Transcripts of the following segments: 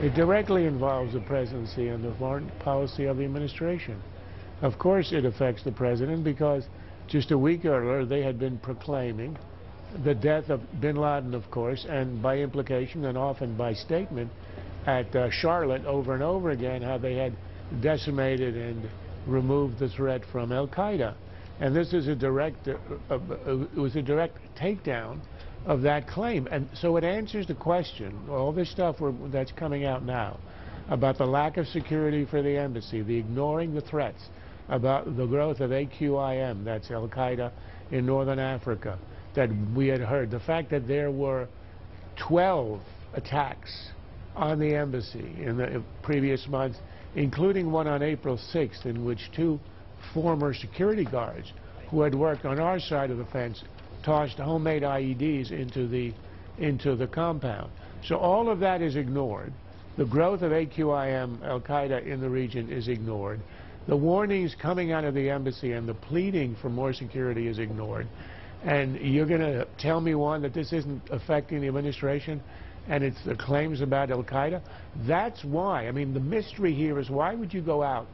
It directly involves the presidency and the foreign policy of the administration. Of course it affects the president because just a week earlier they had been proclaiming the death of bin Laden, of course, and by implication and often by statement at Charlotte over and over again how they had decimated and removed the threat from Al-Qaeda. And this is a direct, it was a direct takedown of that claim. And so it answers the question, all this stuff that's coming out now, about the lack of security for the embassy, the ignoring the threats, about the growth of AQIM, that's Al-Qaeda in northern Africa, that we had heard, the fact that there were 12 attacks on the embassy in the previous months, including one on April 6th in which two former security guards who had worked on our side of the fence tossed homemade IEDs into the compound. So all of that is ignored. The growth of AQIM, Al-Qaeda in the region, is ignored. The warnings coming out of the embassy and the pleading for more security is ignored. And you're going to tell me, Juan, that this isn't affecting the administration and it's the claims about Al-Qaeda? That's why. I mean, the mystery here is why would you go out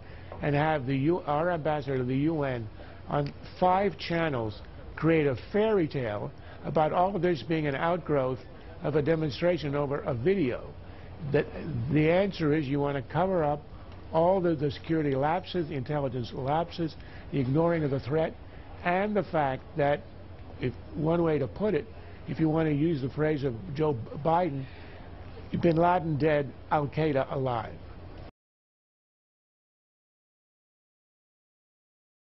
and have our ambassador to the UN on 5 channels create a fairy tale about all of this being an outgrowth of a demonstration over a video? That the answer is you want to cover up all the security lapses, the intelligence lapses, the ignoring of the threat, and the fact that, if one way to put it, if you want to use the phrase of Joe Biden, bin Laden dead, Al-Qaeda alive.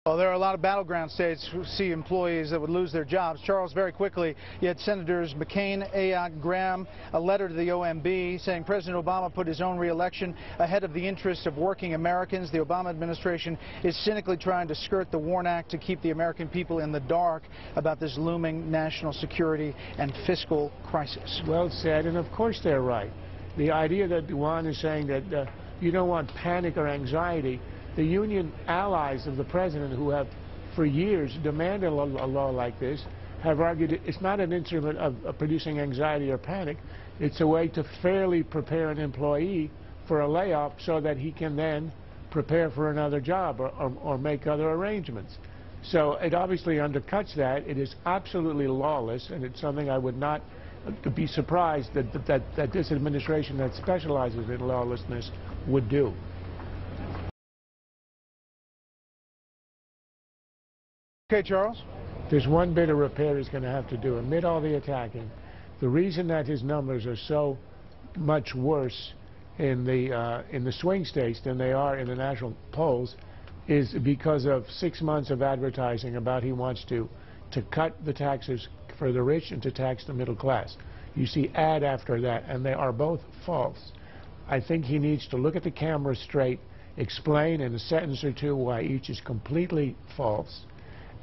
Well, there are a lot of battleground states who see employees that would lose their jobs. Charles, very quickly, you had Senators McCain, Ayotte, Graham, a letter to the OMB saying President Obama put his own re-election ahead of the interests of working Americans. The Obama administration is cynically trying to skirt the WARN Act to keep the American people in the dark about this looming national security and fiscal crisis. Well said, and of course they're right. The idea that Juan is saying that you don't want panic or anxiety. The union allies of the president, who have for years demanded a law like this, have argued it's not an instrument of producing anxiety or panic. It's a way to fairly prepare an employee for a layoff so that he can then prepare for another job or make other arrangements. So it obviously undercuts that. It is absolutely lawless, and it's something I would not be surprised that this administration that specializes in lawlessness would do. Okay, Charles? There's one bit of repair he's going to have to do. Amid all the attacking, the reason that his numbers are so much worse in the swing states than they are in the national polls is because of 6 months of advertising about he wants to cut the taxes for the rich and to tax the middle class. You see ad after that, and they are both false. I think he needs to look at the camera straight, explain in a sentence or two why each is completely false,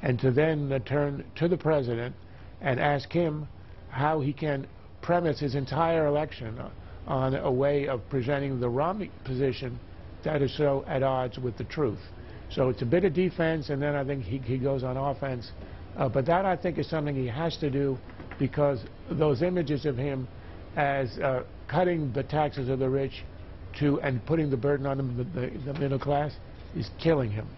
and to then turn to the president and ask him how he can premise his entire election on a way of presenting the Romney position that is so at odds with the truth. So it's a bit of defense, and then I think he goes on offense. But that, I think, is something he has to do, because those images of him as cutting the taxes of the rich and putting the burden on the middle class is killing him.